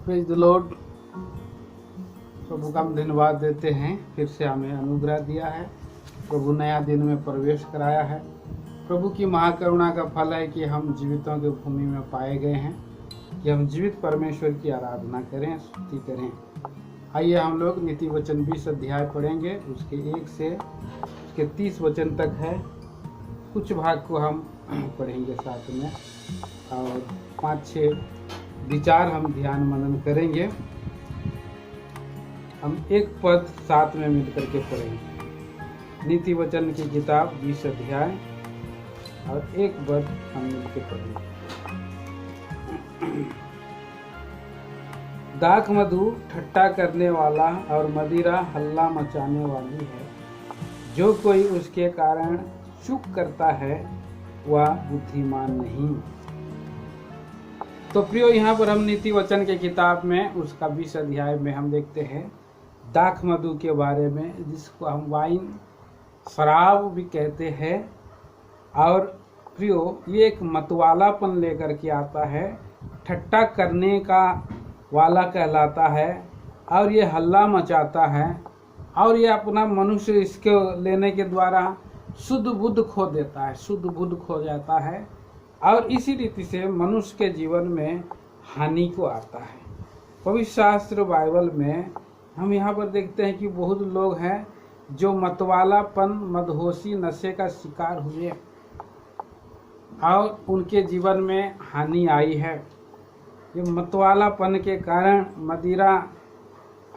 Praise the Lord. प्रभु का हम धन्यवाद देते हैं, फिर से हमें अनुग्रह दिया है। प्रभु नया दिन में प्रवेश कराया है। प्रभु की महाकरुणा का फल है कि हम जीवितों की भूमि में पाए गए हैं, कि हम जीवित परमेश्वर की आराधना करें, स्तुति करें। आइए हम लोग नीति वचन 20 अध्याय पढ़ेंगे। उसके 1 से उसके 30 वचन तक है। कुछ भाग को हम पढ़ेंगे साथ में और 5-6 विचार हम ध्यान मनन करेंगे। हम एक पद साथ में मिलकर के पढ़ेंगे। नीति वचन की किताब 20 अध्याय और एक पद हम मिलकर पढ़ेंगे। दाख मधु ठट्टा करने वाला और मदिरा हल्ला मचाने वाली है। जो कोई उसके कारण चूक करता है वह बुद्धिमान नहीं। तो प्रियो, यहाँ पर हम नीति वचन के किताब में उसका 20 अध्याय में हम देखते हैं दाख मधु के बारे में, जिसको हम वाइन शराब भी कहते हैं। और प्रियो, ये एक मतवालापन लेकर के आता है, ठट्टा करने का वाला कहलाता है और ये हल्ला मचाता है और ये अपना मनुष्य इसके लेने के द्वारा शुद्ध बुद्ध खो देता है, शुद्ध बुद्ध खो जाता है और इसी रीति से मनुष्य के जीवन में हानि को आता है। पवित्र शास्त्र बाइबल में हम यहाँ पर देखते हैं कि बहुत लोग हैं जो मतवालापन, मदहोशी, नशे का शिकार हुए और उनके जीवन में हानि आई है। ये मतवालापन के कारण मदिरा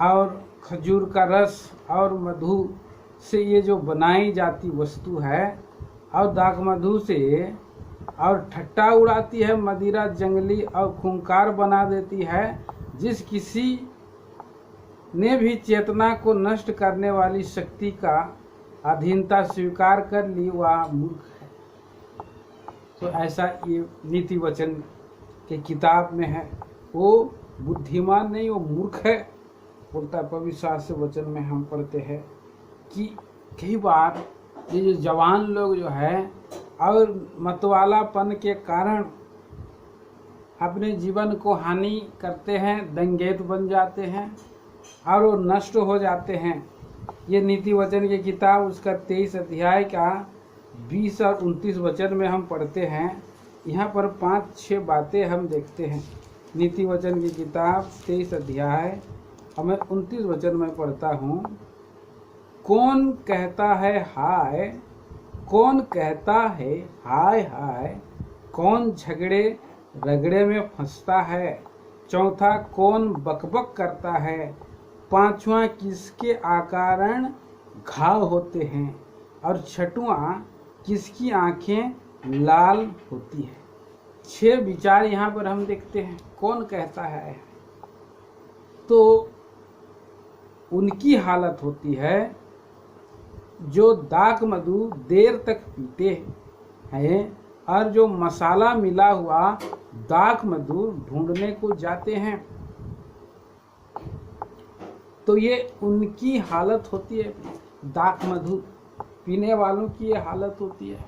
और खजूर का रस और मधु से ये जो बनाई जाती वस्तु है और दाख मधु से और ठट्टा उड़ाती है, मदिरा जंगली और खूंखार बना देती है। जिस किसी ने भी चेतना को नष्ट करने वाली शक्ति का अधीनता स्वीकार कर ली वह मूर्ख है। तो ऐसा ये नीति वचन के किताब में है। वो बुद्धिमान नहीं, वो मूर्ख है बोलता है। पवित्र शास्त्र वचन में हम पढ़ते हैं कि कई बार ये जो जवान लोग जो है और मतवालापन के कारण अपने जीवन को हानि करते हैं, दंगेत बन जाते हैं और वो नष्ट हो जाते हैं। ये नीति वचन की किताब उसका 23 अध्याय का 20 और 29 वचन में हम पढ़ते हैं। यहाँ पर 5-6 बातें हम देखते हैं। नीति वचन की किताब 23 अध्याय और मैं 29 वचन में पढ़ता हूँ। कौन कहता है हाय, कौन कहता है हाय हाय, कौन झगड़े रगड़े में फंसता है। चौथा, कौन बकबक करता है। पांचवा, किसके आकारण घाव होते हैं। और छठवां, किसकी आंखें लाल होती है। 6 विचार यहाँ पर हम देखते हैं। कौन कहता है, तो उनकी हालत होती है जो दाख मधु देर तक पीते हैं और जो मसाला मिला हुआ दाख मधु ढूंढने को जाते हैं। तो ये उनकी हालत होती है, दाख मधु पीने वालों की ये हालत होती है।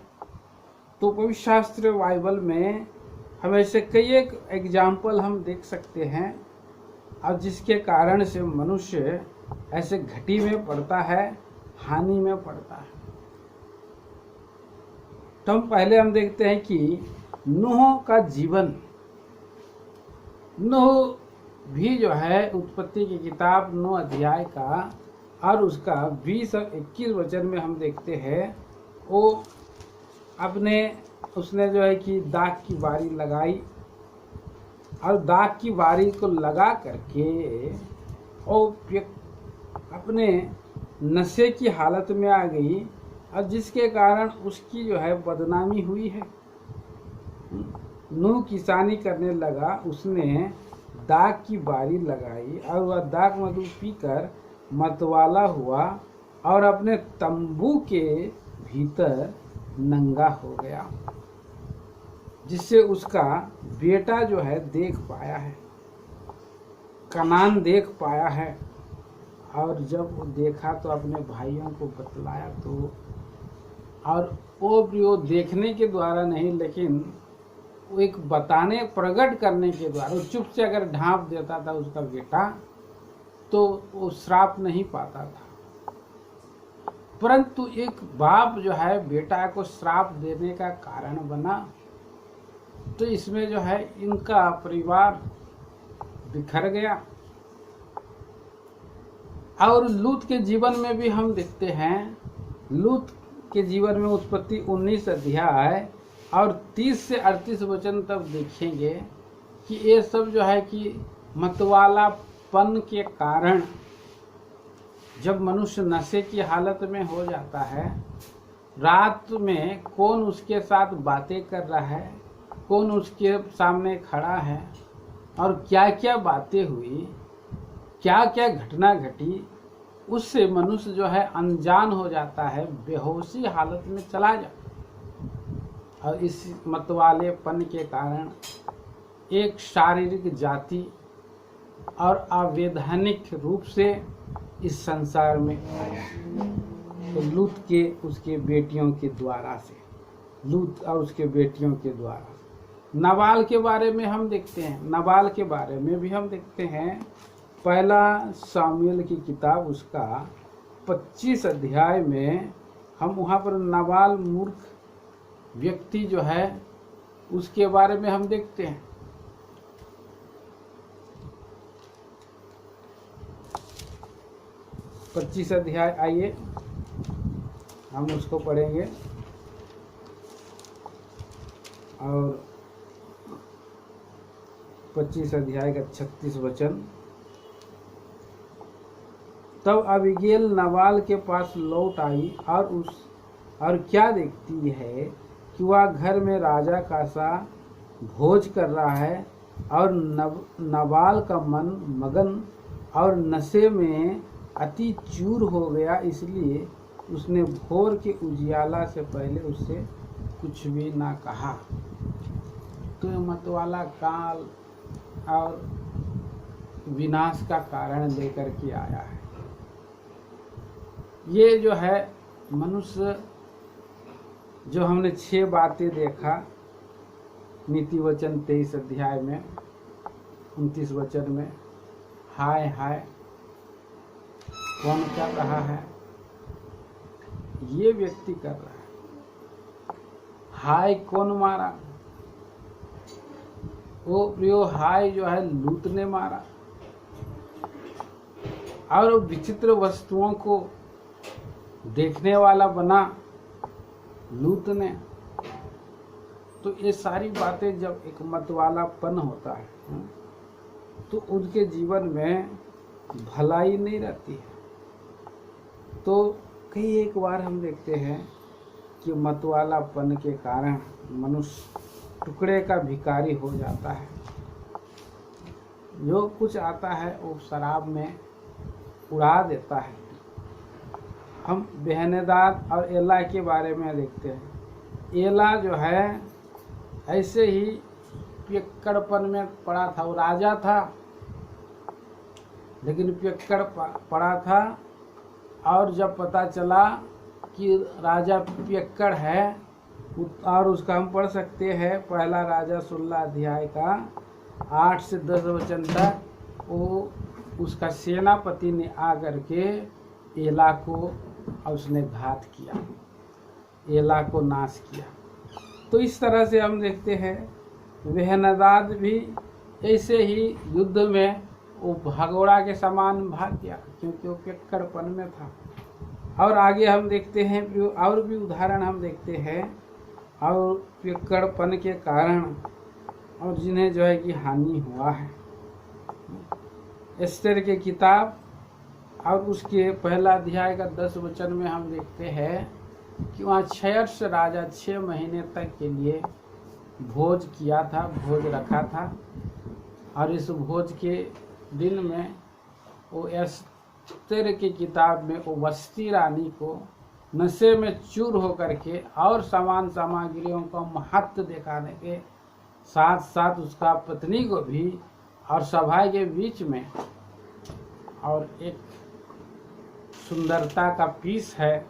तो पवित्र शास्त्र बाइबल में हम ऐसे कई एक एग्जाम्पल हम देख सकते हैं और जिसके कारण से मनुष्य ऐसे घटी में पड़ता है, हानि में पड़ता है। तो पहले हम देखते हैं कि नूह का जीवन। नूह भी जो है उत्पत्ति की किताब 9 अध्याय का और उसका 20 और 21 वचन में हम देखते हैं। वो उसने जो है कि दाख की बारी लगाई और दाख की बारी को लगा करके वो अपने नशे की हालत में आ गई और जिसके कारण उसकी जो है बदनामी हुई है। नूह किसानी करने लगा, उसने दाख की बारी लगाई और वह दाख मधु पीकर मतवाला हुआ और अपने तंबू के भीतर नंगा हो गया, जिससे उसका बेटा जो है देख पाया है, कनान देख पाया है। और जब वो देखा तो अपने भाइयों को बतलाया। तो और वो देखने के द्वारा नहीं, लेकिन वो एक बताने प्रकट करने के द्वारा वो चुप से अगर ढांप देता था उसका बेटा तो वो श्राप नहीं पाता था। परंतु एक बाप जो है बेटा को श्राप देने का कारण बना, तो इसमें जो है इनका परिवार बिखर गया। और लूत के जीवन में भी हम देखते हैं, लूत के जीवन में उत्पत्ति 19 अध्याय और 30 से 38 वचन तक देखेंगे कि ये सब जो है कि मतवालापन के कारण जब मनुष्य नशे की हालत में हो जाता है, रात में कौन उसके साथ बातें कर रहा है, कौन उसके सामने खड़ा है और क्या क्या बातें हुई, क्या क्या घटना घटी, उससे मनुष्य जो है अनजान हो जाता है, बेहोशी हालत में चला जाता। और इस मतवालेपन के कारण एक शारीरिक जाति और अवैधानिक रूप से इस संसार में आया। तो लूत के उसके बेटियों के द्वारा से, लूत और उसके बेटियों के द्वारा। नबाल के बारे में हम देखते हैं, नबाल के बारे में भी हम देखते हैं। पहला सामुएल की किताब उसका 25 अध्याय में हम वहाँ पर नबाल मूर्ख व्यक्ति जो है उसके बारे में हम देखते हैं। 25 अध्याय, आइए हम उसको पढ़ेंगे। और 25 अध्याय का 36 वचन। तब अबीगैल नबाल के पास लौट आई और क्या देखती है कि वह घर में राजा का सा भोज कर रहा है और नबाल का मन मगन और नशे में अति चूर हो गया, इसलिए उसने भोर के उजियाला से पहले उससे कुछ भी ना कहा। तो मतवाला काल और विनाश का कारण लेकर के आया है। ये जो है मनुष्य, जो हमने 6 बातें देखा नीति वचन 23 अध्याय में 29 वचन में, हाय हाय कौन कर रहा है, ये व्यक्ति कर रहा है। हाय कौन मारा, वो प्रियो हाय जो है लूत ने मारा। और विचित्र वस्तुओं को देखने वाला बना लूत ने। तो ये सारी बातें जब एक मतवालापन होता है तो उनके जीवन में भलाई नहीं रहती है। तो कई एक बार हम देखते हैं कि मतवालापन के कारण मनुष्य टुकड़े का भिखारी हो जाता है। जो कुछ आता है वो शराब में उड़ा देता है। हम बेहनेदाद और एला के बारे में देखते हैं। एला जो है ऐसे ही पियक्कड़पन में पड़ा था। वो राजा था लेकिन पियक्कड़ पड़ा था, और जब पता चला कि राजा पियक्कड़ है, और उसका हम पढ़ सकते हैं पहला राजा 16 अध्याय का 8 से 10 वचन तक। वो उसका सेनापति ने आकर के एला को उसने घात किया, एला को नाश किया। तो इस तरह से हम देखते हैं बेहनदाद भी ऐसे ही युद्ध में वो भगोड़ा के समान भाग गया, क्योंकि वो पियक्कड़पन में था। और आगे हम देखते हैं और भी उदाहरण हम देखते हैं, और पियक्कड़पन के कारण और जिन्हें जो है कि हानि हुआ है। एस्तेर की किताब और उसके पहला अध्याय का 10 वचन में हम देखते हैं कि वहाँ 6 राजा 6 महीने तक के लिए भोज किया था, भोज रखा था। और इस भोज के दिन में वो एस्तेर की किताब में वो वस्ती रानी को नशे में चूर होकर के और सामान सामग्रियों का महत्व दिखाने के साथ साथ उसका पत्नी को भी और सभा के बीच में और एक सुंदरता का पीस है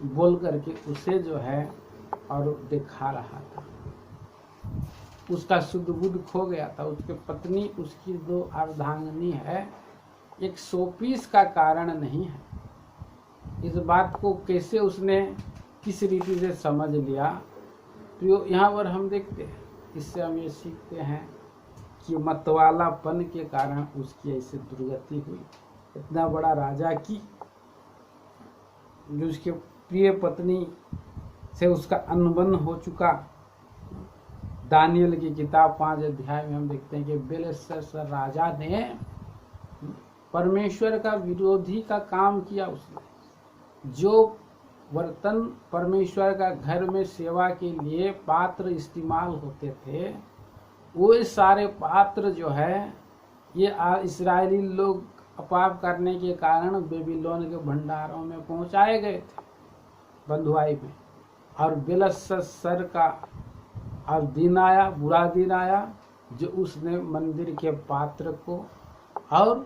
बोल करके उसे जो है और दिखा रहा था। उसका शुद्ध बुद्ध खो गया था। उसके पत्नी, उसकी 2 अर्धांगिनी है, एक शोपीस का कारण नहीं है। इस बात को कैसे उसने किस रीति से समझ लिया, तो यहाँ पर हम देखते हैं, इससे हम ये सीखते हैं कि मतवालापन के कारण उसकी ऐसी दुर्गति हुई। इतना बड़ा राजा की, जो उसके प्रिय पत्नी से उसका अनबन हो चुका। दानियल की किताब 5 अध्याय में हम देखते हैं कि बेलशस्सर राजा ने परमेश्वर का विरोधी का काम किया। उसने जो बर्तन परमेश्वर का घर में सेवा के लिए पात्र इस्तेमाल होते थे, वो सारे पात्र जो है ये इस्राएली लोग अपाप करने के कारण बेबीलोन के भंडारों में पहुंचाए गए थे, बंधुआई में। और बेलशस्सर का और दिन आया, बुरा दिन आया, जो उसने मंदिर के पात्र को और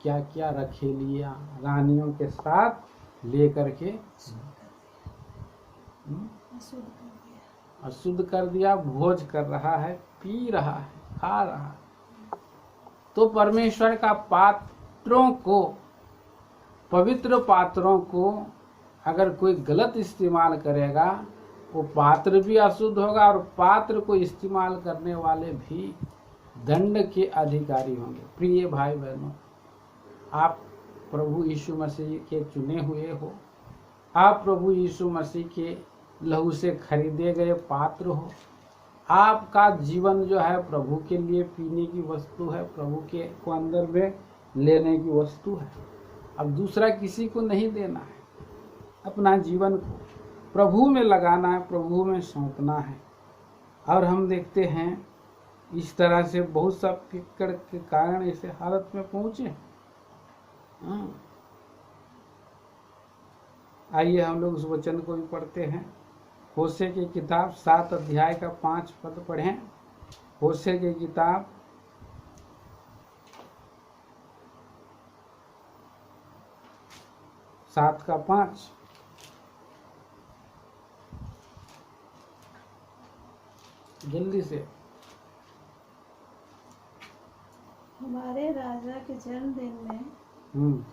क्या क्या रखेलियां रानियों के साथ लेकर के अशुद्ध कर दिया, भोज कर रहा है, पी रहा है, खा रहा है। तो परमेश्वर का पात्रों को, पवित्र पात्रों को अगर कोई गलत इस्तेमाल करेगा, वो पात्र भी अशुद्ध होगा और पात्र को इस्तेमाल करने वाले भी दंड के अधिकारी होंगे। प्रिय भाई बहनों, आप प्रभु यीशु मसीह के चुने हुए हो, आप प्रभु यीशु मसीह के लहू से खरीदे गए पात्र हो। आपका जीवन जो है प्रभु के लिए पीने की वस्तु है, प्रभु के को अंदर में लेने की वस्तु है। अब दूसरा किसी को नहीं देना है, अपना जीवन को प्रभु में लगाना है, प्रभु में सौंपना है। और हम देखते हैं इस तरह से बहुत सा पिक्कड़ के कारण ऐसे हालत में पहुंचे। आइए हम लोग उस वचन को भी पढ़ते हैं। होशे की किताब 7 अध्याय का 5 पद पढ़ें। होशे की किताब 7 का 5। जल्दी से। हमारे राजा के जन्मदिन में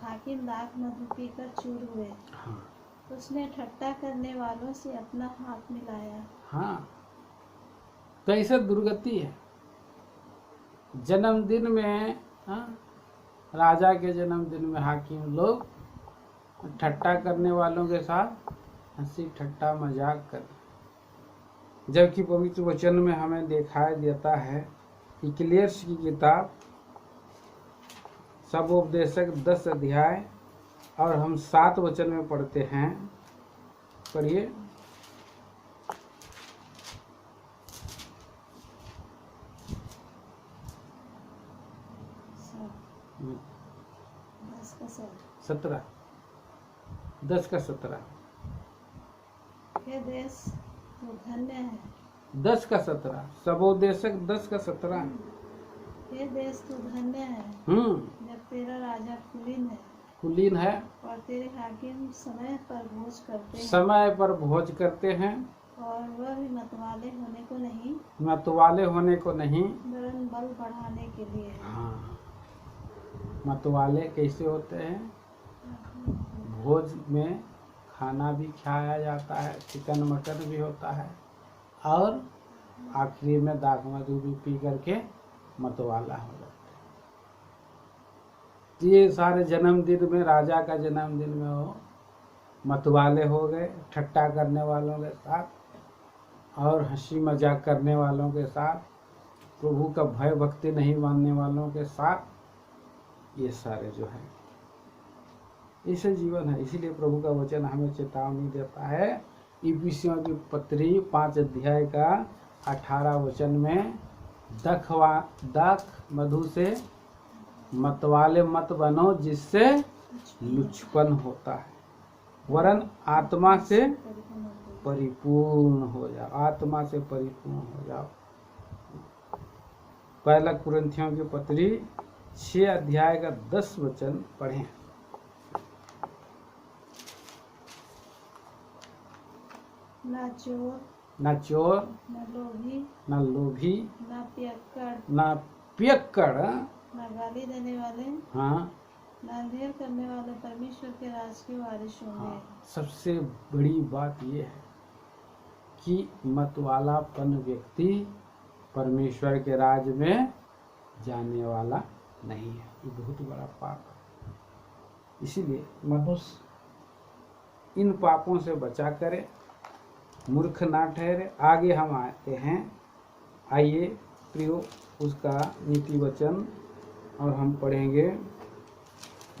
हाकिम दाख मधु पीकर चूर हुए। हाँ। उसने ठट्टा करने वालों से अपना हाथ मिलाया। हाँ, तो ऐसे दुर्गति है। जन्मदिन में, राजा के जन्मदिन में हाकिम लोग ठट्टा करने वालों के साथ हंसी ठट्टा मजाक कर, जबकि पवित्र वचन में हमें दिखाई देता है। इक्लेसियास की किताब सबोपदेशक 10 अध्याय और हम 7 वचन में पढ़ते हैं। पढ़िए। 17, 10 का 17। हे देश तो धन्य है। 10 का 17। सबोपदेशक 10 का 17। हे देश तो धन्य है, जब तेरा राजा कुलीन है और तेरे हाकिम समय पर भोज करते हैं और वह भी मतवाले होने को नहीं वरन बल बढ़ाने के लिए। हाँ, मतवाले कैसे होते हैं? भोज में खाना भी खाया जाता है, चिकन मटन भी होता है और आखिरी में दाख मधु भी पी करके मतवाला हो जाता है। ये सारे जन्मदिन में, राजा का जन्मदिन में वो मतवाले हो गए, ठट्टा करने वालों के साथ और हंसी मजाक करने वालों के साथ, प्रभु का भय भक्ति नहीं मानने वालों के साथ, ये सारे जो है ऐसे जीवन है। इसीलिए प्रभु का वचन हमें चेतावनी देता है। इफिसियों की पत्री 5 अध्याय का 18 वचन में, दाख मधु से मतवाले मत बनो जिससे लुचपन होता है, वरन आत्मा से परिपूर्ण हो जाओ। आत्मा से परिपूर्ण हो जाओ। पहला कुरिन्थियों की पत्री 6 अध्याय का 10 वचन पढ़ें। ना चोर, न चोर, न लोभी, न लोभी, न पियक्कड़, न पियक्कड़, न गाली देने वाले, हाँ, न अंधेर करने वाले परमेश्वर के राज के वारिस होंगे। हाँ, सबसे बड़ी बात ये है कि मतवालापन व्यक्ति परमेश्वर के राज में जाने वाला नहीं है। ये बहुत बड़ा पाप है। इसीलिए मनुष्य इन पापों से बचा करे, मूर्ख ना ठहरे। आगे हम आते हैं, आइए प्रियो उसका नीति वचन, और हम पढ़ेंगे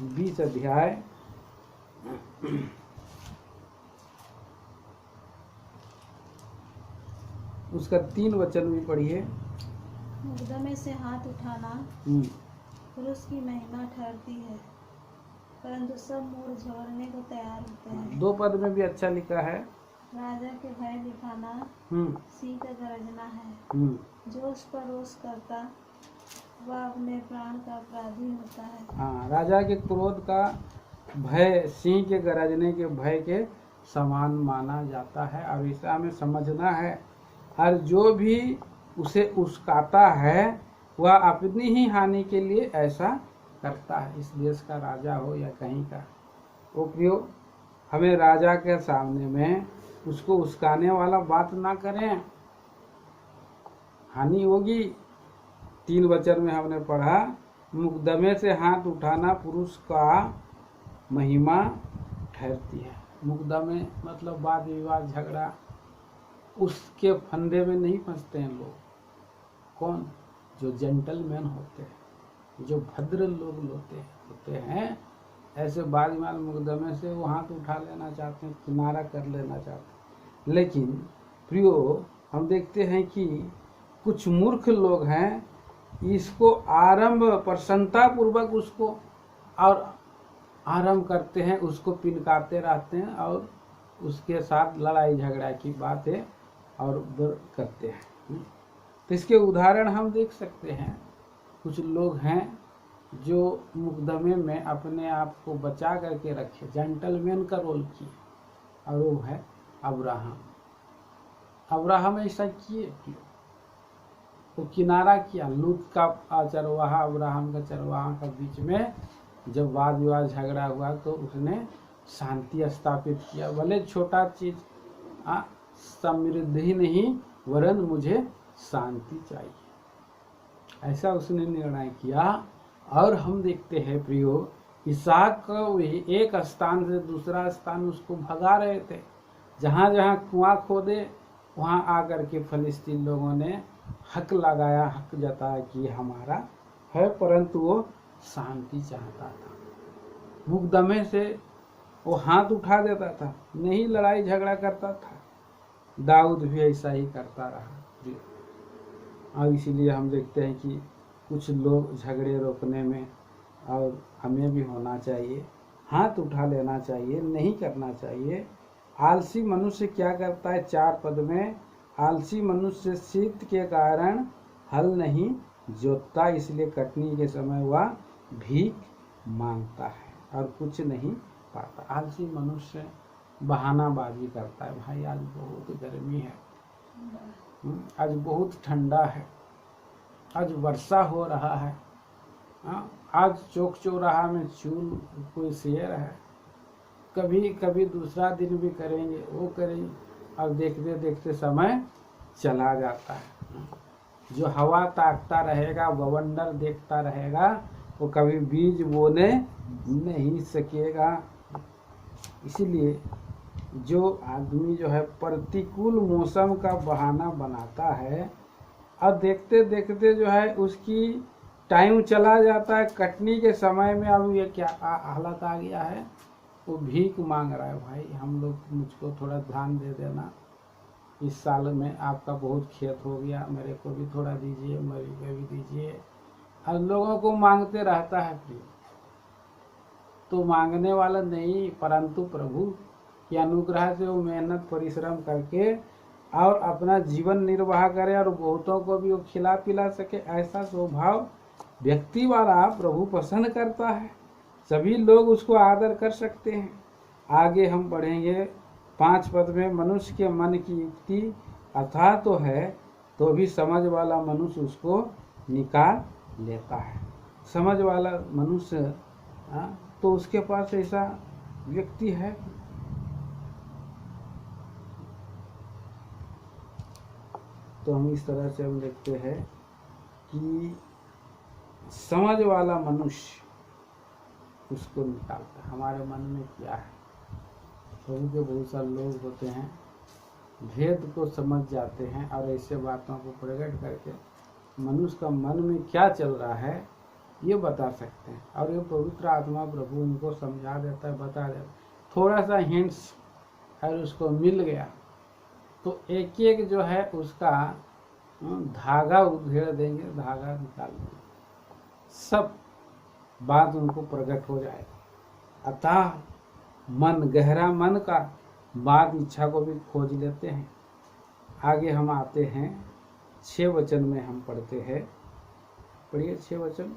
20 अध्याय उसका 3 वचन भी पढ़िए। मुकदमे से हाथ उठाना पुरुष की महिमा ठहरती है, परंतु सब मूढ़ झगड़ने को तैयार होते हैं। 2 पद में भी अच्छा लिखा है। राजा के भय दिखाना सिंह का गरजना है, जो उस पर रोष करता वह अपने प्राण का अपराधी होता है। हाँ, राजा के क्रोध का भय सिंह के गरजने के भय के समान माना जाता है, और ऐसा हमें समझना है। और जो भी उसे उस्काता है वह अपनी ही हानि के लिए ऐसा करता है। इस देश का राजा हो या कहीं का, वो प्रियो हमें राजा के सामने में उसको उस्काने वाला बात ना करें, हानि होगी। 3 वचन में हमने पढ़ा, मुकदमे से हाथ उठाना पुरुष का महिमा ठहरती है। मुकदमे मतलब वाद विवाद झगड़ा, उसके फंदे में नहीं फंसते हैं लोग। कौन? जो जेंटलमैन होते हैं, जो भद्र लोग होते हैं, ऐसे वाद विवाद मुकदमे से वो हाथ उठा लेना चाहते हैं, किनारा कर लेना चाहते हैं। लेकिन प्रियो हम देखते हैं कि कुछ मूर्ख लोग हैं, इसको आरंभ प्रसन्नता पूर्वक उसको और आरंभ करते हैं, उसको पिनकाते रहते हैं और उसके साथ लड़ाई झगड़ा की बातें और करते हैं। तो इसके उदाहरण हम देख सकते हैं। कुछ लोग हैं जो मुकदमे में अपने आप को बचा करके रखे, जेंटलमैन का रोल किए, और वो है अब्राहम। अब्राहम ऐसा किए, वो किनारा किया। लूत का चरवाहा अब्राहम का चरवाहा का बीच में जब वाद विवाद झगड़ा हुआ तो उसने शांति स्थापित किया। भले छोटा चीज, समृद्धि नहीं वरन मुझे शांति चाहिए, ऐसा उसने निर्णय किया। और हम देखते हैं प्रियो, इसहाक को एक स्थान से दूसरा स्थान उसको भगा रहे थे। जहाँ जहाँ कुआं खोदे वहाँ आकर के फलिस्तीन लोगों ने हक लगाया, हक जताया कि हमारा है, परंतु वो शांति चाहता था। मुकदमे से वो हाथ उठा देता था, नहीं लड़ाई झगड़ा करता था। दाऊद भी ऐसा ही करता रहा। और इसीलिए हम देखते हैं कि कुछ लोग झगड़े रोकने में, और हमें भी होना चाहिए, हाथ उठा लेना चाहिए, नहीं करना चाहिए। आलसी मनुष्य क्या करता है? 4 पद में, आलसी मनुष्य शीत के कारण हल नहीं जोतता, इसलिए कटनी के समय वह भीख मांगता है और कुछ नहीं पाता। आलसी मनुष्य बहानाबाजी करता है, भाई आज बहुत गर्मी है, आज बहुत ठंडा है, आज वर्षा हो रहा है, आज चौक चौराहा में चूल कोई शेर है, कभी कभी दूसरा दिन भी करेंगे, वो करेंगे, और देखते देखते समय चला जाता है। जो हवा ताकता रहेगा, बवंडर देखता रहेगा, वो कभी बीज बोने नहीं सकेगा। इसीलिए जो आदमी जो है प्रतिकूल मौसम का बहाना बनाता है, और देखते देखते जो है उसकी टाइम चला जाता है, कटनी के समय में अब ये क्या हालत आ गया है, वो भीख मांग रहा है, भाई हम लोग मुझको थोड़ा ध्यान दे देना, इस साल में आपका बहुत खेत हो गया, मेरे को भी थोड़ा दीजिए, मेरे को भी दीजिए। और लोगों को मांगते रहता है प्रिय। तो मांगने वाला नहीं, परंतु प्रभु के अनुग्रह से वो मेहनत परिश्रम करके और अपना जीवन निर्वाह करे और बहुतों को भी वो खिला पिला सके, ऐसा स्वभाव व्यक्ति वाला प्रभु पसंद करता है। सभी लोग उसको आदर कर सकते हैं। आगे हम पढ़ेंगे 5 पद में, मनुष्य के मन की युक्ति अथाह तो है तो भी समझ वाला मनुष्य उसको निकाल लेता है। समझ वाला मनुष्य तो उसके पास ऐसा व्यक्ति है। तो हम इस तरह से हम देखते हैं कि समझ वाला मनुष्य उसको निकालता है। हमारे मन में क्या है, प्रभु के बहुत सारे लोग होते हैं भेद को समझ जाते हैं और ऐसे बातों को प्रकट करके मनुष्य का मन में क्या चल रहा है ये बता सकते हैं। और ये पवित्र आत्मा प्रभु उनको समझा देता है, बता देता है। थोड़ा सा हिंट्स और उसको मिल गया तो एक एक जो है उसका धागा उधेड़ देंगे, धागा निकाल देंगे, सब बात उनको प्रकट हो जाएगा। अतः मन, गहरा मन का बात इच्छा को भी खोज लेते हैं। आगे हम आते हैं 6 वचन में हम पढ़ते हैं। पढ़िए 6 वचन।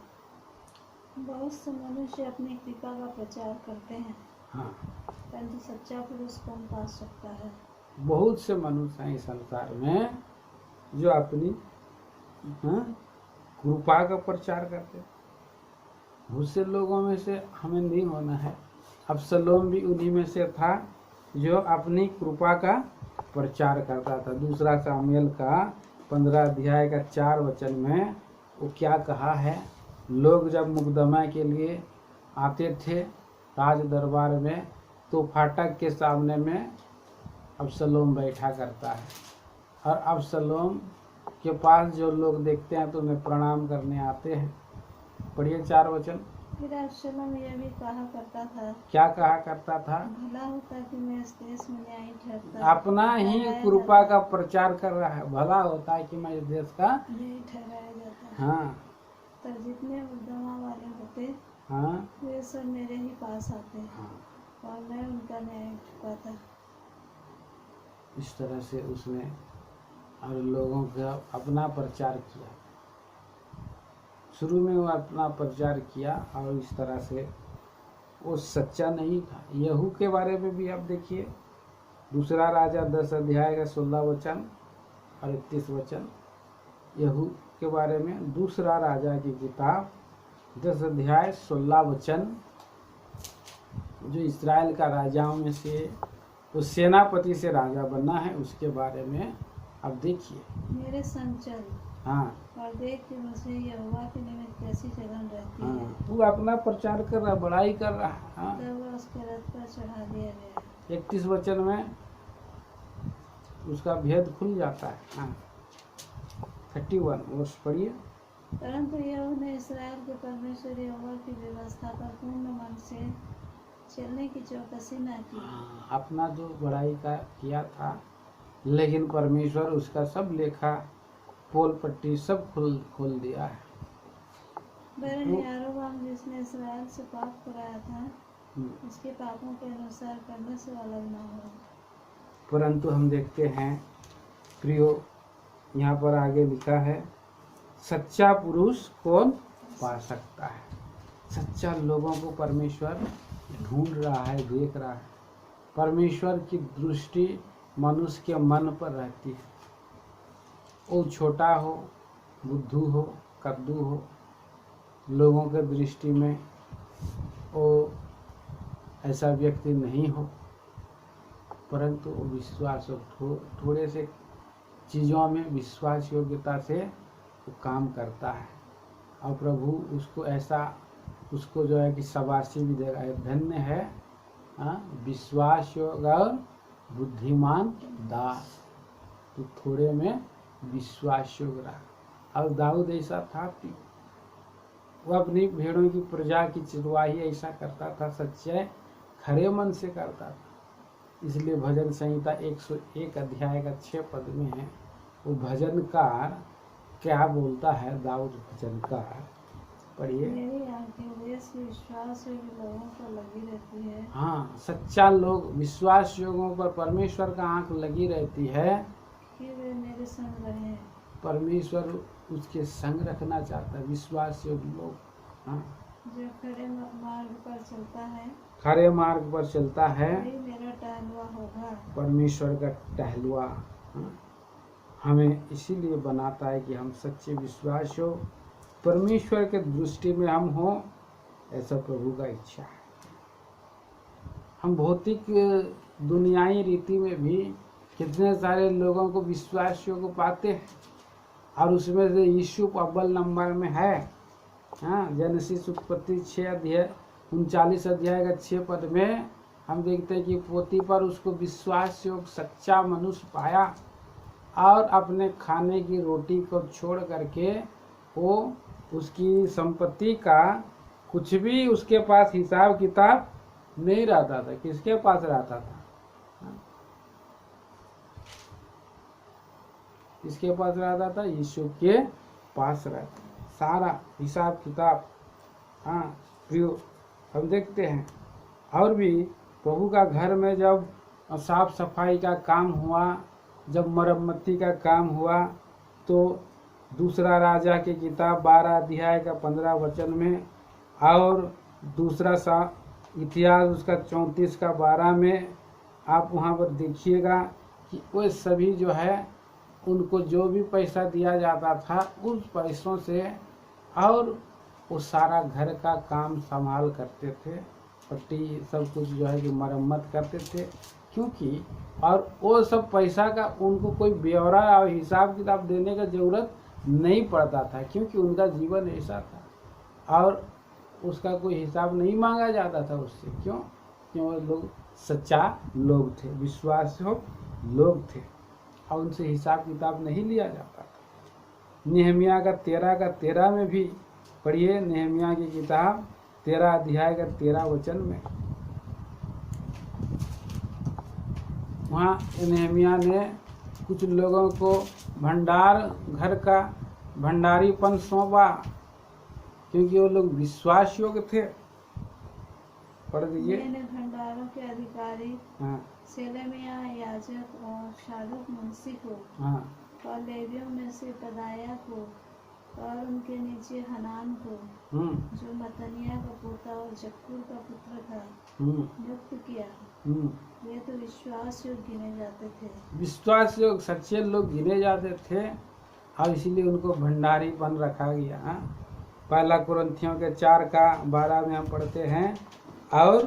बहुत से मनुष्य अपनी कृपा का प्रचार करते हैं, हाँ, परंतु सच्चा पुरुष कौन पा सकता है। बहुत से मनुष्य हैं इस संसार में जो अपनी कृपा का प्रचार करते हैं। बहुत से लोगों में से हमें नहीं होना है। अबसलोम भी उन्हीं में से था जो अपनी कृपा का प्रचार करता था। दूसरा सामुएल का 15 अध्याय का 4 वचन में वो क्या कहा है, लोग जब मुकदमा के लिए आते थे राज दरबार में तो फाटक के सामने में अबसलोम बैठा करता है और अबसलोम के पास जो लोग देखते हैं तो उन्हें प्रणाम करने आते हैं। पढ़िए 4 वचन। फिर अबसलोम यह भी कहा करता था, क्या कहा करता था, भला होता कि मैं इस देश में न्यायी ठहरता। अपना ही कृपा का प्रचार कर रहा है, भला होता है कि मैं इस देश का न्यायी ठहराया जाता। हाँ, तब जितने मुकदमा वाले होते हाँ, वे सब मेरे ही पास आते हैं, हाँ। और मैं उनका न्याय चुकाता। इस तरह से उसने और लोगों का अपना प्रचार किया। शुरू में वो अपना प्रचार किया और इस तरह से वो सच्चा नहीं था। यहू के बारे में भी आप देखिए, दूसरा राजा 10 अध्याय का 16 वचन और 31 वचन। यहू के बारे में दूसरा राजा की किताब 10 अध्याय 16 वचन। जो इस्राएल का राजाओं में से वो सेनापति से राजा बनना है, उसके बारे में अब देखिए। मेरे संग चल, हाँ, और देख कि मुझे यहोवा के निमित्त कैसी जलन रहती है। तू अपना प्रचार कर रहा, बड़ाई कर रहा। हाँ, तब वह उसके रथ पर चढ़ा दिया गया। 31 वचन में उसका भेद खुल जाता है। हाँ, 31 वर्ष पढ़िए। परंतु यहोवा ने इसराइल के परमेश्वर यहोवा की व्यवस्था पर पूर्ण मन से चलने की चौकसी न की। अपना जो बड़ाई का किया था, लेकिन परमेश्वर उसका सब लेखा पोल पट्टी सब खोल दिया है। वरन यारोबाम जिसने इसराइल से पाप कराया था, उसके पापों के अनुसार करने से अलग न हो। परंतु हम देखते हैं प्रियो, यहाँ पर आगे लिखा है, सच्चा पुरुष कौन पा सकता है। सच्चा लोगों को परमेश्वर ढूंढ रहा है, देख रहा है। परमेश्वर की दृष्टि मनुष्य के मन पर रहती है। वो छोटा हो, बुद्धू हो, कद्दू हो, लोगों के दृष्टि में वो ऐसा व्यक्ति नहीं हो, परंतु वो विश्वास थोड़े से चीज़ों में विश्वास योग्यता से वो काम करता है और प्रभु उसको ऐसा, उसको जो है कि शाबाशी भी देगा। धन्य है विश्वास योग्य और बुद्धिमान दास, तो थोड़े में विश्वास योग्य रहा। और दाऊद ऐसा था कि वो अपनी भेड़ों की प्रजा की चरवाही ऐसा करता था, सच्चे खरे मन से करता था। इसलिए भजन संहिता 101 अध्याय का 6 पद में है, वो भजनकार क्या बोलता है। दाऊद भजनकार, पढ़िए। मेरी आंखें विश्वास योग्य लोगों पर लगी रहती है। हाँ, सच्चा लोग, विश्वास योगों पर परमेश्वर का आंख लगी रहती है कि वे मेरे संग रहें। परमेश्वर उसके संग रखना चाहता है विश्वास योग्य लोग। हाँ, जो खरे मार्ग पर चलता है, खरे मार्ग पर चलता है, वही मेरा टहलुआ होगा। परमेश्वर का टहलुआ। हमें इसीलिए बनाता है कि हम सच्चे विश्वास हो, परमेश्वर के दृष्टि में हम हो, ऐसा प्रभु का इच्छा है। हम भौतिक दुनियाई रीति में भी कितने सारे लोगों को विश्वासियों को पाते हैं, और उसमें से यीशु अव्वल नंबर में है। हाँ, जेनेसिस उत्पत्ति 39 अध्याय का 6 पद में हम देखते हैं कि पोती पर उसको विश्वास योग सच्चा मनुष्य पाया, और अपने खाने की रोटी को छोड़ करके वो उसकी संपत्ति का कुछ भी उसके पास हिसाब किताब नहीं रहता था। किसके पास रहता था? किसके पास रहता था? यीशु के पास रहता, सारा हिसाब किताब। हाँ प्रियो, हम देखते हैं और भी प्रभु का घर में जब साफ सफाई का काम हुआ, जब मरम्मती का काम हुआ, तो दूसरा राजा की किताब 12 अध्याय का 15 वचन में, और दूसरा इतिहास उसका 34 का 12 में आप वहाँ पर देखिएगा कि वो सभी जो है उनको जो भी पैसा दिया जाता था उस पैसों से, और वो सारा घर का काम संभाल करते थे, पट्टी सब कुछ जो है कि मरम्मत करते थे। क्योंकि और वो सब पैसा का उनको कोई ब्यौरा और हिसाब किताब देने का ज़रूरत नहीं पड़ता था, क्योंकि उनका जीवन ऐसा था और उसका कोई हिसाब नहीं मांगा जाता था उससे। क्यों? वो लोग सच्चा लोग थे, विश्वासयोग्य लोग थे, और उनसे हिसाब किताब नहीं लिया जाता था। नेहमिया का 13 में भी पढ़िए, नेहमिया की किताब 13 अध्याय का 13 वचन में, वहाँ नेहमिया ने कुछ लोगों को भंडार घर का भंडारीपन सौंपा, क्योंकि वो लोग विश्वास योग्य थे। पढ़ दीजिए। भंडारों के अधिकारी सेलेमिया याजक और शालूक मुंशी को, और लेवियों में से पदाया को, और उनके नीचे हनान को, जो मतनिया का पोता और जक्कूर का पुत्र था, नियुक्त किया। वे तो विश्वास योग्य गिने जाते थे, विश्वास योग्य सच्चे लोग गिने जाते थे, और इसीलिए उनको भंडारीपन रखा गया। पहला कुरिन्थियों के 4 का 12 में हम पढ़ते हैं, और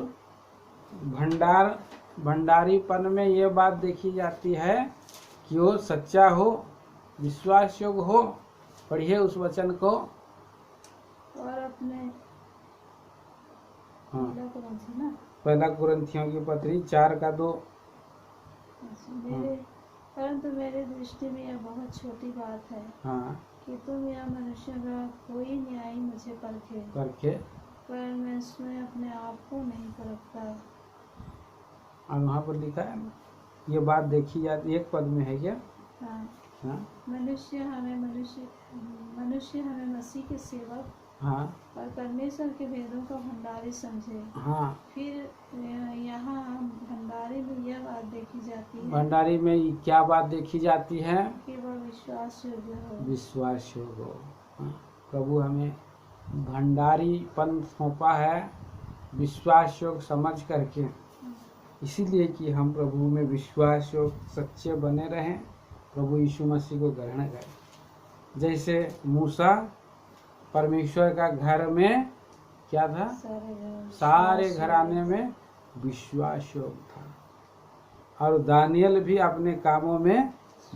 भंडारीपन में ये बात देखी जाती है कि वो सच्चा हो, विश्वास योग्य हो। पढ़िए उस वचन को। और अपने पहला कुरिन्थियों की पत्री 4 का 2। परंतु मेरे दृष्टि में यह बहुत छोटी बात है कि तुम या मनुष्य का कोई न्याय मुझे परखे, पर मैं स्वयं अपने आप को नहीं परखता। और वहाँ पर लिखा है ये बात देखी जाती, एक पद में है क्या? मनुष्य हमें मसीह के सेवक, और परमेश्वर के वेदों का भंडारी समझे। फिर यहाँ भंडारी में यह बात देखी जाती है, भंडारी में क्या बात देखी जाती है? कि वह विश्वास योग्य हो। विश्वास योग्य हो। प्रभु हमें भंडारीपन सौंपा है विश्वास योग्य समझ करके, इसीलिए कि हम प्रभु में विश्वास योग्य सच्चे बने रहें, प्रभु यीशु मसीह को ग्रहण करें। जैसे मूसा परमेश्वर का घर में क्या था? सारे घराने में विश्वास योग्य था, और दानियल भी अपने कामों में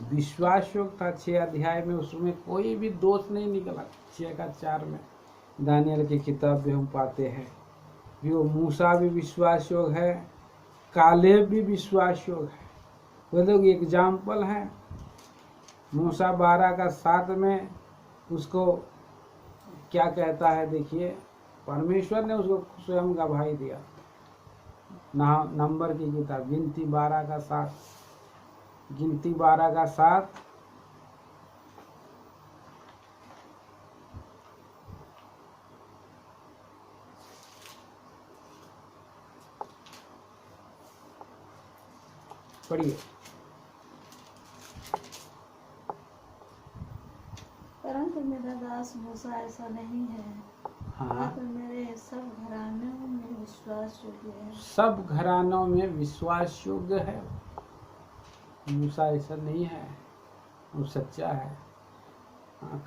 विश्वास योग्य था। 6 अध्याय में उसमें कोई भी दोष नहीं निकला। 6 का 4 में दानियल की किताब में हम पाते हैं कि वो मूसा भी विश्वास योग्य है, कालेब भी विश्वास योग्य है। वो लोग एग्जाम्पल हैं। मूसा 12 का 7 में उसको क्या कहता है? देखिए, परमेश्वर ने उसको स्वयं गवाही दिया। नंबर की किताब गिनती 12 का 7 पढ़िए। परंतु मेरा दास मूसा ऐसा नहीं है, तो मेरे सब घरानों में विश्वास योग्य है। सब घरानों में विश्वास योग्य है। मूसा ऐसा नहीं है। वो सच्चा है।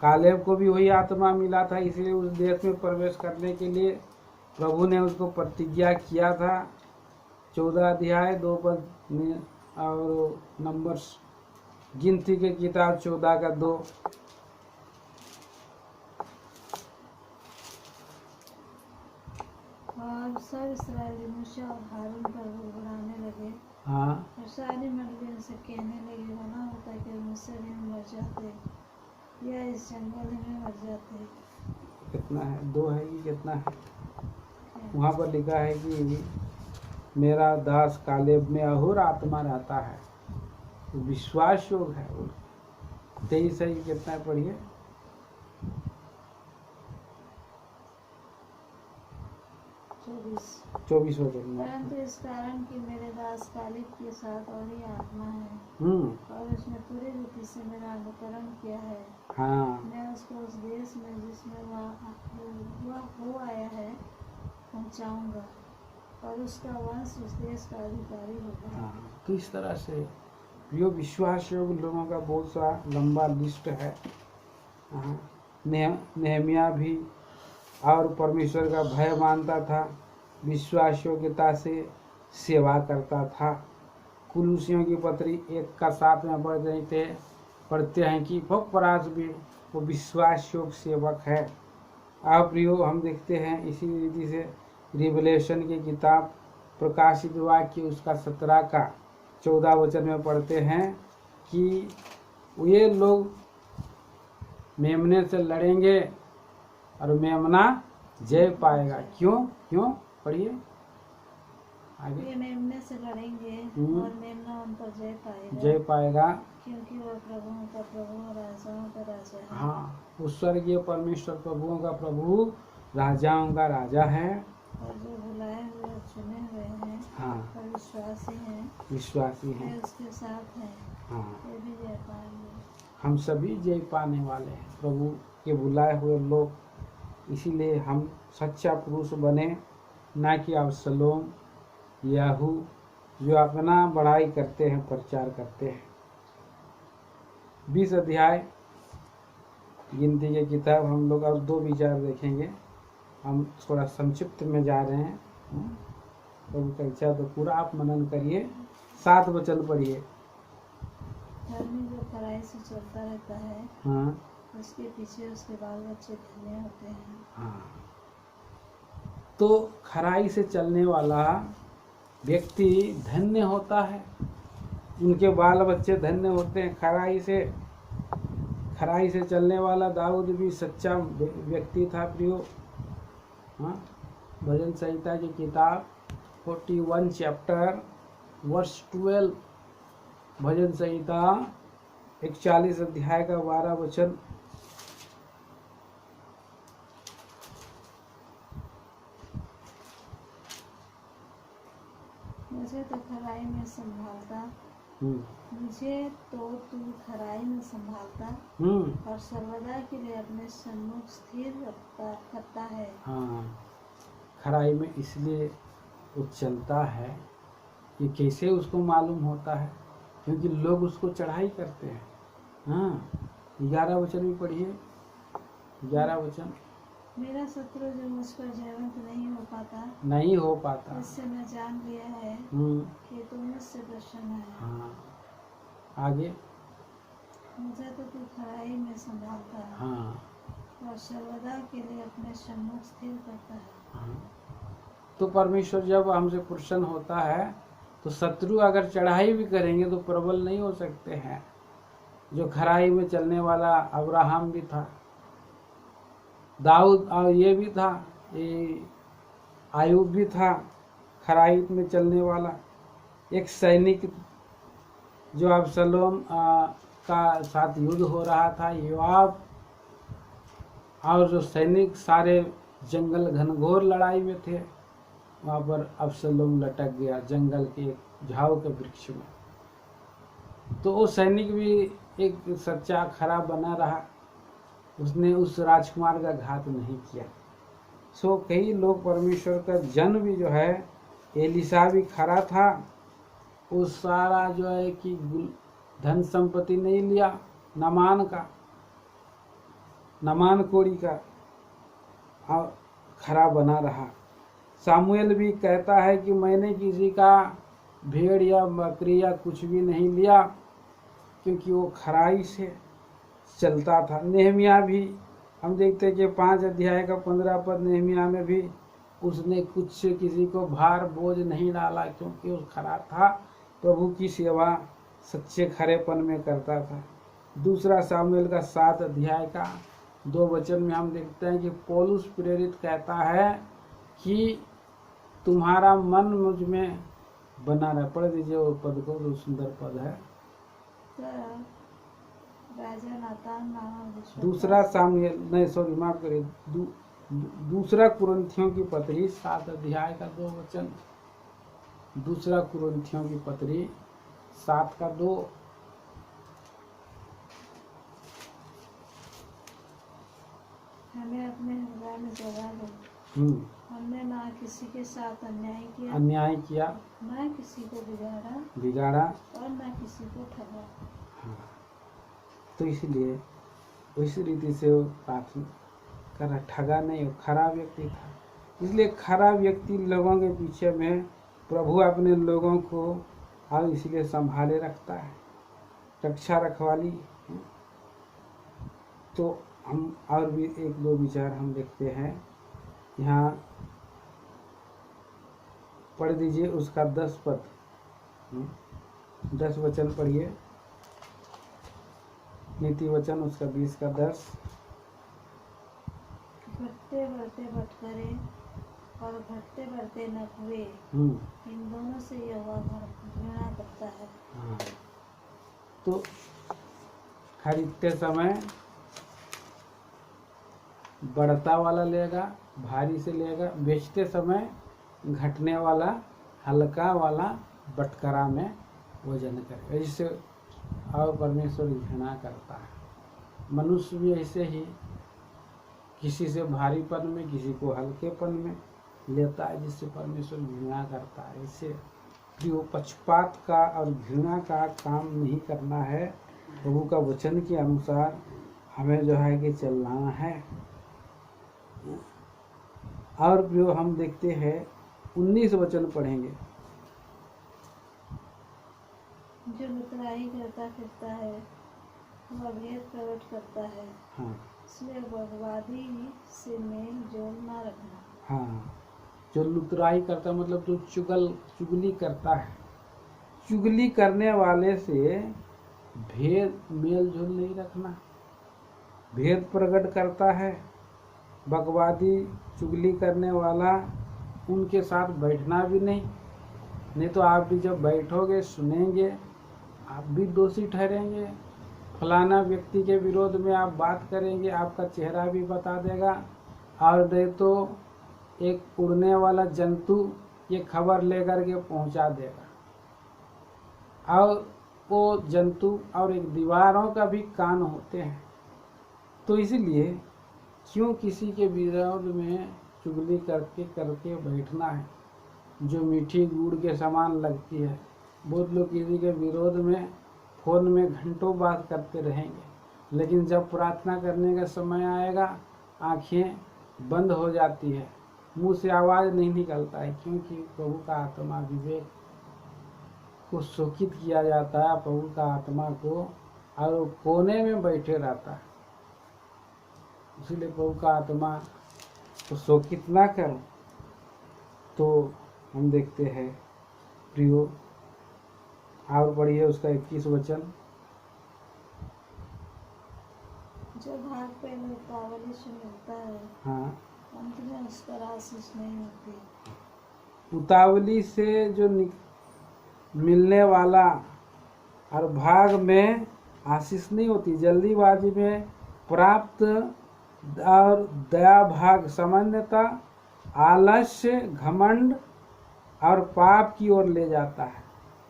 कालेब को भी वही आत्मा मिला था, इसलिए उस देश में प्रवेश करने के लिए प्रभु ने उसको प्रतिज्ञा किया था। 14 अध्याय 2 पद में और नंबर्स गिनती के किताब 14 का 2। और सब इस्राएली मूसा और हारून पर बुड़बुड़ाने लगे। हाँ, और सारी मंडली उनसे कहने लगी, बना होता कि मिस्र में मर जाते या इस जंगल में मर जाते। कितना है? 2 है कि कितना है? वहाँ पर लिखा है कि मेरा दास कालेब में अहुर आत्मा रहता है, विश्वास योग है। 23 है कि कितना है? पढ़िए। 24 वचन। परंतु इस कारण कि मेरे दास कालेब के साथ और ही आत्मा है और उसने पूरी रीति से मेरा अनुकरण किया है। हाँ, मैं उसको उस देश में जिसमें वह हो आया है पहुंचाऊंगा और उसका वंश उस देश का अधिकारी होगा। हाँ, तो इस तरह से जो विश्वास योग लोगों का बहुत सा लंबा लिस्ट है। हाँ, नेहमिया भी और परमेश्वर का भय मानता था, विश्वास योग्यता से सेवा करता था। कुलूसियों की पत्री 1 का 7 में पढ़ते हैं कि परास भी वो विश्वास योग्य सेवक है। आप प्रियो, हम देखते हैं इसी रीति से रिवलेशन की किताब प्रकाशित वाक्य उसका 17 का 14 वचन में पढ़ते हैं कि ये लोग मेमने से लड़ेंगे और मेमना जय पाएगा। क्यों पढ़िए आगे। ये मेमने से लड़ेंगे और मेमना उन पर जय पाएगा क्योंकि वह प्रभुओं का प्रभु और राजाओं का राजा है। हाँ, उस स्वर्गीय परमेश्वर प्रभुओं का प्रभु राजाओं का राजा है। और जो बुलाए हुए और चुने हुए हैं, हाँ, और विश्वासी हैं उसके साथ हैं। हाँ, ये भी जय पाएंगे। हम सभी जय पाने वाले हैं, प्रभु के बुलाए हुए लोग। इसीलिए हम सच्चा पुरुष बने, ना कि अबसलोम याहू जो अपना बड़ाई करते हैं, प्रचार करते हैं। 20 अध्याय गिनती के किताब हम लोग और 2 विचार देखेंगे। हम थोड़ा संक्षिप्त में जा रहे हैं। प्रभु का इच्छा तो पूरा आप मनन करिए। 7 वचन पढ़िए। धर्मी जो खराई से चलता रहता है, हाँ, उसके पीछे उसके बाल बच्चे धन्य होते हैं। हाँ, तो खराई से चलने वाला व्यक्ति धन्य होता है, उनके बाल बच्चे धन्य होते हैं। खराई से चलने वाला दाऊद भी सच्चा व्यक्ति था प्रियो। हाँ, भजन संहिता की किताब 41 चैप्टर वर्ष 12, भजन संहिता 41 अध्याय का 12 वचन। मुझे तो तू खराई में संभालता और सर्वदा के लिए अपने सम्मुख स्थिर करता है। हाँ, खराई में इसलिए वो चलता है, ये कैसे उसको मालूम होता है? क्योंकि लोग उसको चढ़ाई करते हैं। हाँ, 11 वचन भी पढ़िए। 11 वचन। मेरा शत्रु जो मुझ पर जयवंत नहीं हो पाता, इससे मैं जान लिया है कि तू मुझसे प्रसन्न है। हाँ, आगे। मुझे तो तू खराई में संभालता है। हाँ, और सर्वदा के लिए अपने सम्मुख स्थिर करता है। हाँ, तो परमेश्वर जब हमसे प्रसन्न होता है तो शत्रु अगर चढ़ाई भी करेंगे तो प्रबल नहीं हो सकते हैं। जो खराई में चलने वाला अब्राहम भी था, दाऊद और ये भी था, ये आयूब भी था, खराई में चलने वाला। एक सैनिक जो अबसलोम का साथ युद्ध हो रहा था, योआब, और जो सैनिक सारे जंगल घनघोर लड़ाई में थे, वहाँ पर अबसलोम लटक गया जंगल के एक झाऊ के वृक्ष में। तो वो सैनिक भी एक सच्चा खरा बना रहा, उसने उस राजकुमार का घात नहीं किया। सो कई लोग परमेश्वर का जन भी जो है, एलिशा भी खरा था, वो सारा जो है कि धन संपत्ति नहीं लिया, नमान कोड़ी का और खरा बना रहा। सामुएल भी कहता है कि मैंने किसी का भेड़ या बकरी या कुछ भी नहीं लिया, क्योंकि वो खराई से चलता था। नेहमिया भी हम देखते हैं कि 5 अध्याय का 15 पद, नेहमिया में भी उसने कुछ किसी को भार बोझ नहीं डाला, क्योंकि वो खरा था, प्रभु की सेवा सच्चे खरेपन में करता था। दूसरा सामुएल का 7 अध्याय का 2 वचन में हम देखते हैं कि पौलुस प्रेरित कहता है कि तुम्हारा मन मुझ में बना रहे। पढ़ दीजिए वो पद को, जो सुंदर पद है। राजा नातान नामक दूसरा सामुएल नहीं सॉरी माफ करिए, दूसरा कुरिन्थियों की पत्री 7 अध्याय का 2 वचन। दूसरा कुरिन्थियों की पत्री 7 का 2। हमें अपने हृदय में जगह दो, हमने ना किसी के साथ अन्याय किया, ना किसी को बिगाड़ा और ना किसी को ठगा। हाँ, तो इसलिए उस रीति से वो प्रार्थना कर रहा, ठगा नहीं, वो खराब व्यक्ति था। इसलिए खराब व्यक्ति लोगों के पीछे में प्रभु अपने लोगों को और इसलिए संभाले रखता है, रक्षा रखवाली। तो हम और भी 1-2 विचार हम देखते हैं यहाँ। पढ़ दीजिए उसका 10 पद, 10 वचन पढ़िए। नीति वचन उसका 20 का 10। बढ़ते बढ़ते भटकरे और घटते बढ़ते न हुए, इन दोनों से यहोवा घृणा करता है। हाँ, तो खरीदते समय बढ़ता वाला लेगा, भारी से लेगा, बेचते समय घटने वाला हल्का वाला बटकरा में वजन करेगा। इससे और परमेश्वर घृणा करता है। मनुष्य भी ऐसे ही किसी से भारीपन में, किसी को हल्केपन में लेता है, जिससे परमेश्वर घृणा करता है। इससे जो पक्षपात का और घृणा का काम नहीं करना है, प्रभु का वचन के अनुसार हमें जो है कि चलना है। और जो हम देखते हैं 19 वचन पढ़ेंगे। जो लुतराई करता फिरता है वह भेद प्रकट करता है। हाँ, इसलिए बकवादी से मेल जोल ना रखना। हाँ, जो लुतराई करता मतलब जो चुगली करता है, चुगली करने वाले से भेद मेल जोल नहीं रखना। भेद प्रकट करता है। बकवादी चुगली करने वाला, उनके साथ बैठना भी नहीं तो आप भी जब बैठोगे सुनेंगे आप भी दोषी ठहरेंगे। फलाना व्यक्ति के विरोध में आप बात करेंगे, आपका चेहरा भी बता देगा। और नहीं तो एक उड़ने वाला जंतु ये खबर लेकर के पहुंचा देगा, और वो जंतु और एक दीवारों का भी कान होते हैं। तो इसलिए क्यों किसी के विरोध में चुगली करके बैठना है, जो मीठी गुड़ के समान लगती है। बहुत लोग किसी के विरोध में फोन में घंटों बात करते रहेंगे, लेकिन जब प्रार्थना करने का समय आएगा आंखें बंद हो जाती है, मुंह से आवाज़ नहीं निकलता है, क्योंकि प्रभु का आत्मा विवेक को शोकित किया जाता है। प्रभु का आत्मा को, और वो कोने में बैठे रहता है। इसलिए प्रभु का आत्मा को शोकित ना करो। तो हम देखते हैं प्रियो, और पढ़िए उसका 21 वचन। जो भाग पहले उतावली से मिलता है, हाँ, अंत में उस पर आशीष नहीं होती। उतावली से जो मिलने वाला और भाग में आशीष नहीं होती। जल्दीबाजी में प्राप्त और दया भाग सामान्यतः आलस्य, घमंड और पाप की ओर ले जाता है।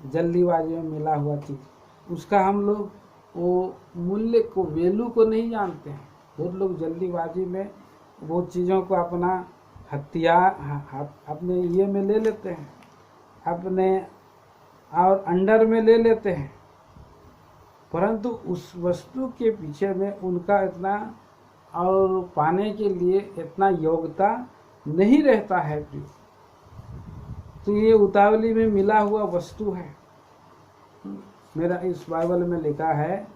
जल्दीबाजी में मिला हुआ चीज़, उसका हम लोग वो मूल्य को, वैल्यू को नहीं जानते हैं। बहुत लोग जल्दीबाजी में वो चीज़ों को अपना हथियार अपने ये में ले लेते हैं, अपने और अंडर में ले लेते हैं, परंतु उस वस्तु के पीछे में उनका इतना और पाने के लिए इतना योग्यता नहीं रहता है। तो ये उतावली में मिला हुआ वस्तु है। मेरा इस बाइबल में लिखा है,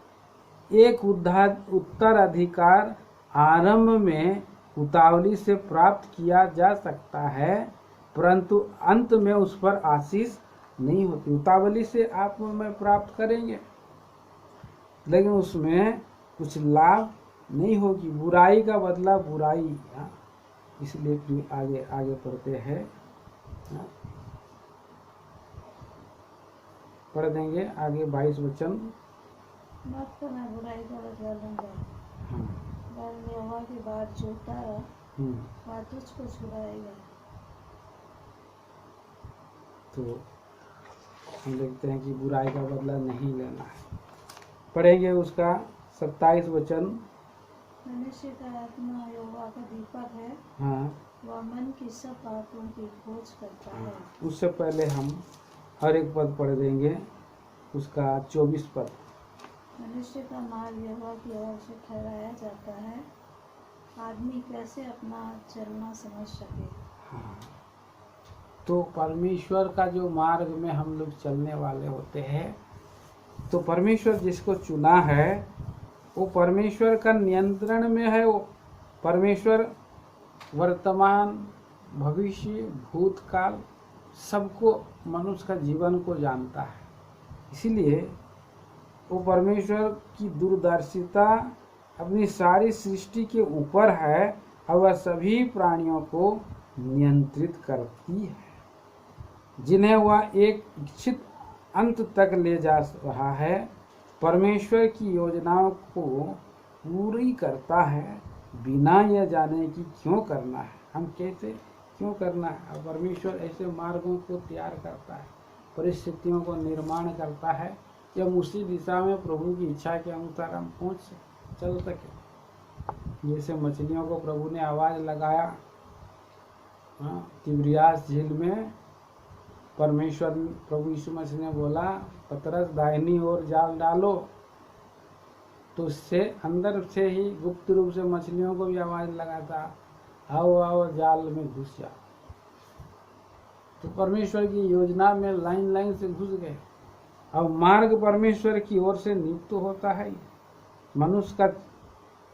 एक उत्तराधिकार आरंभ में उतावली से प्राप्त किया जा सकता है, परंतु अंत में उस पर आशीष नहीं होती। उतावली से आप में प्राप्त करेंगे लेकिन उसमें कुछ लाभ नहीं होगी, बुराई का बदला बुराई। इसलिए आगे आगे पढ़ते हैं, पढ़ देंगे आगे 22 वचन। मत करना बुराई का बदला लूंगा, यहोवा की बात जोता बात तुझको छुड़ाएगा। तो हम देखते हैं कि बुराई का बदला नहीं लेना है। पढ़ेंगे उसका 27 वचन। मनुष्य का आत्मा यहोवा का दीपक है, हाँ, वह मन की सब बातों की खोज करता है। उससे पहले हम हर एक पद पढ़ देंगे, उसका 24 पद। मनुष्य का मार्ग यहोवा की ओर से ठहराया जाता है, आदमी कैसे अपना चलना समझ सके। हाँ, तो परमेश्वर का जो मार्ग में हम लोग चलने वाले होते हैं, तो परमेश्वर जिसको चुना है वो परमेश्वर का नियंत्रण में है। वो परमेश्वर वर्तमान, भविष्य, भूतकाल सबको, मनुष्य का जीवन को जानता है। इसीलिए वो परमेश्वर की दूरदर्शिता अपनी सारी सृष्टि के ऊपर है और वह सभी प्राणियों को नियंत्रित करती है, जिन्हें वह एक इच्छित अंत तक ले जा रहा है। परमेश्वर की योजनाओं को पूरी करता है बिना यह जाने कि क्यों करना है, हम कैसे क्यों करना है। और परमेश्वर ऐसे मार्गों को तैयार करता है, परिस्थितियों को निर्माण करता है कि हम उसी दिशा में प्रभु की इच्छा के अनुसार हम चल सके। जैसे मछलियों को प्रभु ने आवाज़ लगाया तिब्रियास झील में, परमेश्वर प्रभु यीशु मसीह ने बोला पतरस दाहिनी ओर जाल डालो, तो उससे अंदर से ही गुप्त रूप से मछलियों को भी आवाज़ लगाता, आओ आओ जाल में घुस जाओ। तो परमेश्वर की योजना में लाइन लाइन से घुस गए। अब मार्ग परमेश्वर की ओर से नियुक्त होता है, मनुष्य का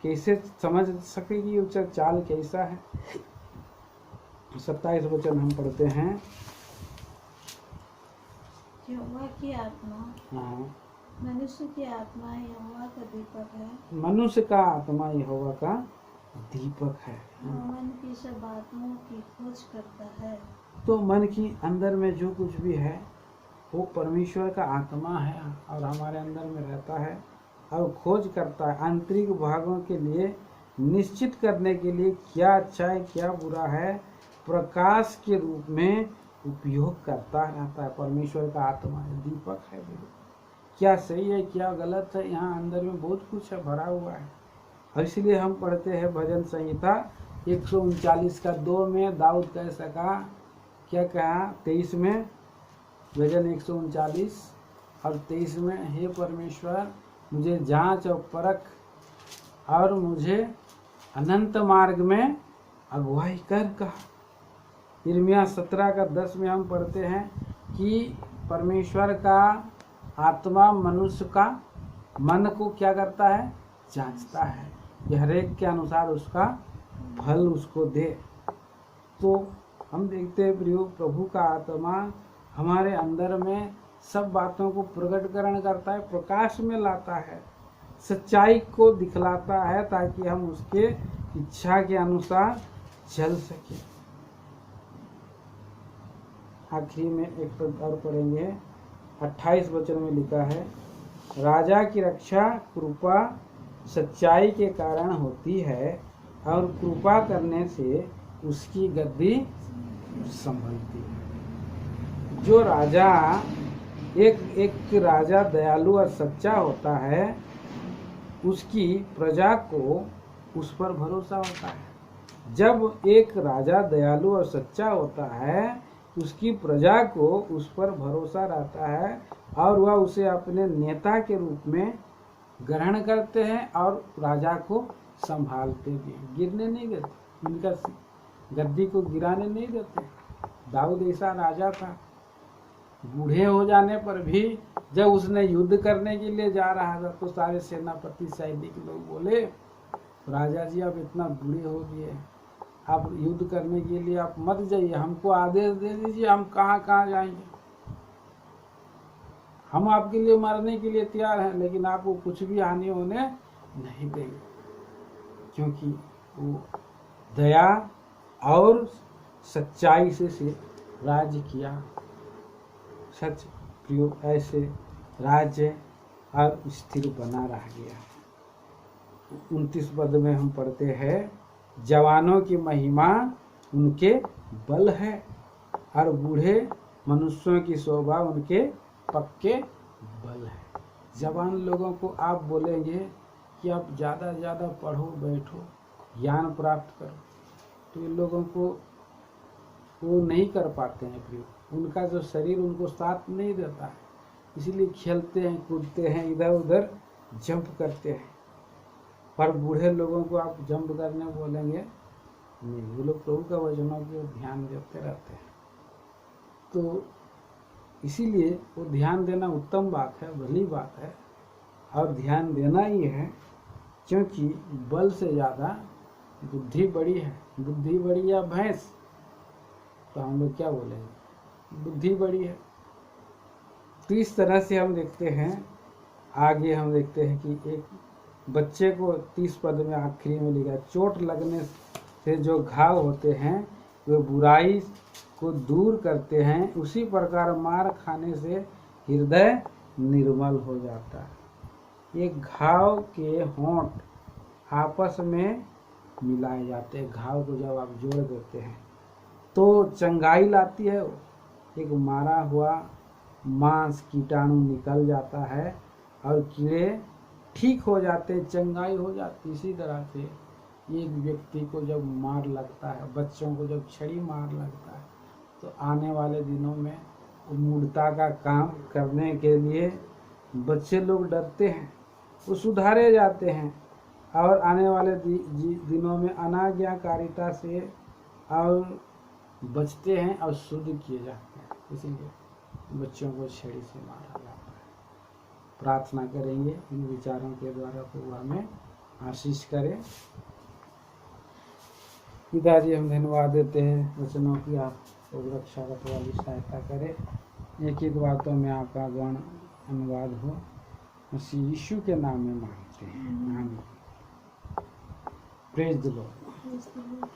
कैसे समझ सकेगी उसका चाल कैसा है। 27 वचन हम पढ़ते हैं। यहोवा की आत्मा, हाँ, मनुष्य की आत्मा यहोवा का दीपक है। मनुष्य का आत्मा यहोवा का दीपक है। मन की सब बातों की खोज करता है। तो मन की अंदर में जो कुछ भी है वो परमेश्वर का आत्मा है और हमारे अंदर में रहता है और खोज करता है आंतरिक भागों के लिए, निश्चित करने के लिए क्या अच्छा है क्या बुरा है, प्रकाश के रूप में उपयोग करता रहता है। परमेश्वर का आत्मा है, दीपक है, क्या सही है क्या गलत है, यहाँ अंदर में बहुत कुछ है, भरा हुआ है। और इसलिए हम पढ़ते हैं भजन संहिता 139 का 2 में दाऊद कह सका, क्या कहा 23 में, भजन 139 और 23 में, हे परमेश्वर मुझे जांच और परख और मुझे अनंत मार्ग में अगुवाई कर कहा। यिर्मयाह 17 का 10 में हम पढ़ते हैं कि परमेश्वर का आत्मा मनुष्य का मन को क्या करता है, जांचता है, यह हरेक के अनुसार उसका फल उसको दे। तो हम देखते हैं प्रियो, प्रभु का आत्मा हमारे अंदर में सब बातों को प्रकटकरण करता है, प्रकाश में लाता है, सच्चाई को दिखलाता है ताकि हम उसके इच्छा के अनुसार चल सके। आखिरी में एक पद और पढ़ेंगे, 28 वचन में लिखा है, राजा की रक्षा कृपा सच्चाई के कारण होती है और कृपा करने से उसकी गद्दी संभलती है। जो राजा एक राजा दयालु और सच्चा होता है, उसकी प्रजा को उस पर भरोसा होता है। जब एक राजा दयालु और सच्चा होता है, उसकी प्रजा को उस पर भरोसा रहता है और वह उसे अपने नेता के रूप में ग्रहण करते हैं और राजा को संभालते भी हैं। गिरने नहीं देते, उनका गद्दी को गिराने नहीं देते। दाऊद ऐसा राजा था, बूढ़े हो जाने पर भी जब उसने युद्ध करने के लिए जा रहा था तो सारे सेनापति सैनिक लोग बोले, राजा जी आप इतना बूढ़े हो गए, आप युद्ध करने के लिए आप मत जाइए, हमको आदेश दे दीजिए, हम कहाँ कहाँ जाएंगे। हम आपके लिए मरने के लिए तैयार हैं, लेकिन आपको कुछ भी हानि होने नहीं देंगे, क्योंकि वो दया और सच्चाई से राज्य किया। सच प्रिय ऐसे राज्य और स्थिर बना रह गया। 29 पद में हम पढ़ते हैं, जवानों की महिमा उनके बल है और बूढ़े मनुष्यों की शोभा उनके पक्के बल है। जवान लोगों को आप बोलेंगे कि आप ज़्यादा ज़्यादा पढ़ो, बैठो, ज्ञान प्राप्त करो, तो इन लोगों को वो नहीं कर पाते हैं प्रयोग। उनका जो शरीर उनको साथ नहीं देता है, इसलिए खेलते हैं, कूदते हैं, इधर उधर जंप करते हैं। पर बूढ़े लोगों को आप जंप करने बोलेंगे नहीं, वो लोग प्रभु का वचनों की ध्यान देते रहते हैं। तो इसीलिए वो ध्यान देना उत्तम बात है, भली बात है, और ध्यान देना ही है, क्योंकि बल से ज़्यादा बुद्धि बड़ी है। बुद्धि बड़ी या भैंस, तो हम लोग क्या बोलेंगे, बुद्धि बड़ी है। तो इस तरह से हम देखते हैं, आगे हम देखते हैं कि एक बच्चे को 30 पद में आखिरी में लिखा, चोट लगने से जो घाव होते हैं वे बुराई को दूर करते हैं, उसी प्रकार मार खाने से हृदय निर्मल हो जाता है। एक घाव के होंठ आपस में मिलाए जाते हैं। घाव को जब आप जोड़ देते हैं तो चंगाई लाती है। एक मारा हुआ मांस कीटाणु निकल जाता है और कीड़े ठीक हो जाते, चंगाई हो जाती। इसी तरह से एक व्यक्ति को जब मार लगता है, बच्चों को जब छड़ी मार लगता है, तो आने वाले दिनों में मूर्खता का काम करने के लिए बच्चे लोग डरते हैं, वो सुधारे जाते हैं और आने वाले दिनों में अनाज्ञाकारिता से और बचते हैं और शुद्ध किए जाते हैं। इसलिए बच्चों को छड़ी से मारा जाता है। प्रार्थना करेंगे इन विचारों के द्वारा, प्रभु हमें आशीष करे। पिताजी हम धन्यवाद देते हैं वचनों की, आप रक्षा वाली सहायता करें। एक एक बातों में आपका गण अनुवाद हो, मसीह यीशु के नाम में मांगते हैं, आमीन। Praise the Lord.